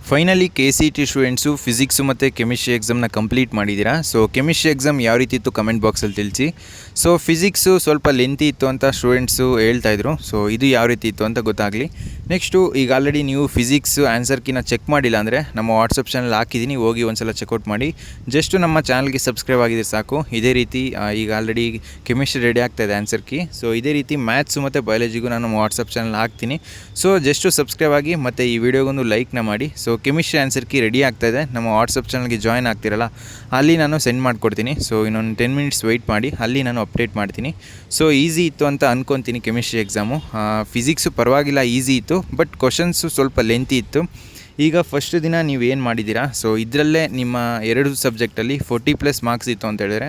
Finally KCET students physics ಮತ್ತು chemistry ಎಕ್ಸಾಮ್ನ complete ಮಾಡಿದ್ದೀರಾ. So chemistry exam ಯಾವ ರೀತಿ ಇತ್ತು ಕಮೆಂಟ್ ಬಾಕ್ಸಲ್ಲಿ ತಿಳಿಸಿ. ಸೊ ಫಿಸಿಕ್ಸು ಸ್ವಲ್ಪ ಲೆಂತಿ ಇತ್ತು ಅಂತ ಸ್ಟೂಡೆಂಟ್ಸು ಹೇಳ್ತಾಯಿದ್ರು. ಸೊ ಇದು ಯಾವ ರೀತಿ ಇತ್ತು ಅಂತ ಗೊತ್ತಾಗಲಿ. ನೆಕ್ಸ್ಟು ಈಗ ಆಲ್ರೆಡಿ ನೀವು ಫಿಸಿಕ್ಸು ಆನ್ಸರ್ಕಿನ ಚೆಕ್ ಮಾಡಿಲ್ಲ ಅಂದರೆ ನಮ್ಮ ವಾಟ್ಸಪ್ ಚಾನಲ್ ಹಾಕಿದ್ದೀನಿ, ಹೋಗಿ ಒಂದ್ಸಲ ಚೆಕ್ಔಟ್ ಮಾಡಿ. ಜಸ್ಟು ನಮ್ಮ ಚಾನಲ್ಗೆ ಸಬ್ಸ್ಕ್ರೈಬ್ ಆಗಿದ್ರೆ ಸಾಕು. ಇದೇ ರೀತಿ ಈಗ ಆಲ್ರೆಡಿ ಕೆಮಿಸ್ಟ್ರಿ ರೆಡಿ ಆಗ್ತಾಯಿದೆ ಆನ್ಸರ್ ಕೀ. ಸೊ ಇದೇ ರೀತಿ ಮ್ಯಾಥ್ಸು ಮತ್ತು ಬಯಾಲಜಿಗೂ ನಾನು ನಮ್ಮ ವಾಟ್ಸಪ್ ಚಾನಲ್ ಹಾಕ್ತೀನಿ. ಸೊ ಜಸ್ಟು ಸಬ್ಸ್ಕ್ರೈಬ್ ಆಗಿ ಮತ್ತು ಈ ವಿಡಿಯೋಗೊಂದು ಲೈಕ್ನ ಮಾಡಿ. So chemistry answer key ready ಆಗ್ತಾಯಿದೆ. ನಮ್ಮ ವಾಟ್ಸಪ್ ಚಾನಲ್ಗೆ ಜಾಯ್ನ್ ಆಗ್ತಿರಲ್ಲ, ಅಲ್ಲಿ ನಾನು ಸೆಂಡ್ ಮಾಡಿಕೊಡ್ತೀನಿ. ಸೊ ಇನ್ನೊಂದು 10 ಮಿನಿಟ್ಸ್ ವೆಯ್ಟ್ ಮಾಡಿ, ಅಲ್ಲಿ ನಾನು ಅಪ್ಡೇಟ್ ಮಾಡ್ತೀನಿ. ಸೊ ಈಸಿ ಇತ್ತು ಅಂತ ಅಂದ್ಕೊತೀನಿ ಕೆಮಿಸ್ಟ್ರಿ ಎಕ್ಸಾಮು. ಫಿಸಿಕ್ಸು ಪರವಾಗಿಲ್ಲ, ಈಸಿ ಇತ್ತು, ಬಟ್ ಕ್ವಶನ್ಸು ಸ್ವಲ್ಪ ಲೆಂತಿ ಇತ್ತು. ಈಗ ಫಸ್ಟ್ ದಿನ ನೀವು ಏನು ಮಾಡಿದ್ದೀರಾ, ಸೊ ಇದರಲ್ಲೇ ನಿಮ್ಮ 2 ಸಬ್ಜೆಕ್ಟಲ್ಲಿ 40+ ಮಾರ್ಕ್ಸ್ ಇತ್ತು ಅಂತ ಹೇಳಿದ್ರೆ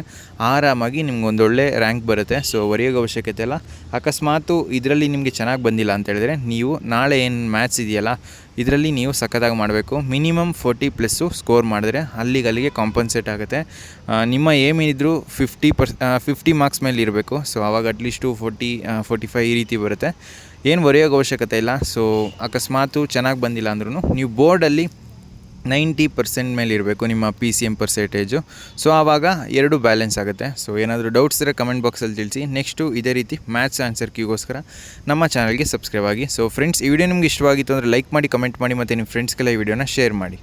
ಆರಾಮಾಗಿ ನಿಮ್ಗೆ ಒಂದೊಳ್ಳೆ ರ್ಯಾಂಕ್ ಬರುತ್ತೆ. ಸೊ ಹೊರೆಯೋಗ ಅವಶ್ಯಕತೆ ಇಲ್ಲ. ಅಕಸ್ಮಾತು ಇದರಲ್ಲಿ ನಿಮಗೆ ಚೆನ್ನಾಗಿ ಬಂದಿಲ್ಲ ಅಂತ ಹೇಳಿದ್ರೆ ನೀವು ನಾಳೆ ಏನು ಮ್ಯಾಥ್ಸ್ ಇದೆಯಲ್ಲ, ಇದರಲ್ಲಿ ನೀವು ಸಖತ್ತಾಗಿ ಮಾಡಬೇಕು. ಮಿನಿಮಮ್ 40+ ಸ್ಕೋರ್ ಮಾಡಿದ್ರೆ ಅಲ್ಲಿಗೆ ಕಾಂಪನ್ಸೇಟ್ ಆಗುತ್ತೆ. ನಿಮ್ಮ ಏಮ್ ಏನಿದ್ರು 50 ಮಾರ್ಕ್ಸ್ ಮೇಲೆ ಇರಬೇಕು. ಸೊ ಆವಾಗ ಅಟ್ಲೀಸ್ಟು 40-45 ಈ ರೀತಿ ಬರುತ್ತೆ. ಏನು ಬರೆಯೋಕ್ಕೆ ಅವಶ್ಯಕತೆ ಇಲ್ಲ. ಸೊ ಅಕಸ್ಮಾತು ಚೆನ್ನಾಗಿ ಬಂದಿಲ್ಲ ಅಂದ್ರೂ ನೀವು ಬೋರ್ಡಲ್ಲಿ 90% ಮೇಲೆ ಇರಬೇಕು ನಿಮ್ಮ PCM ಪರ್ಸೆಂಟೇಜು. ಸೊ ಆವಾಗ 2 ಬ್ಯಾಲೆನ್ಸ್ ಆಗುತ್ತೆ. ಸೊ ಏನಾದರೂ ಡೌಟ್ಸ್ ಇದ್ದರೆ ಕಮೆಂಟ್ ಬಾಕ್ಸಲ್ಲಿ ತಿಳಿಸಿ. ನೆಕ್ಸ್ಟು ಇದೇ ರೀತಿ ಮ್ಯಾಥ್ಸ್ ಆನ್ಸರ್ ಕೀಗೋಸ್ಕರ ನಮ್ಮ ಚಾನಲ್ಗೆ ಸಬ್ಸ್ಕ್ರೈಬ್ ಆಗಿ. ಸೊ ಫ್ರೆಂಡ್ಸ್, ಈ ವಿಡಿಯೋ ನಿಮ್ಗೆ ಇಷ್ಟವಾಗಿತ್ತು ಅಂದರೆ ಲೈಕ್ ಮಾಡಿ, ಕಮೆಂಟ್ ಮಾಡಿ ಮತ್ತು ನಿಮ್ಮ ಫ್ರೆಂಡ್ಸ್ಗೆಲ್ಲ ಈ ವಿಡಿಯೋನ ಶೇರ್ ಮಾಡಿ.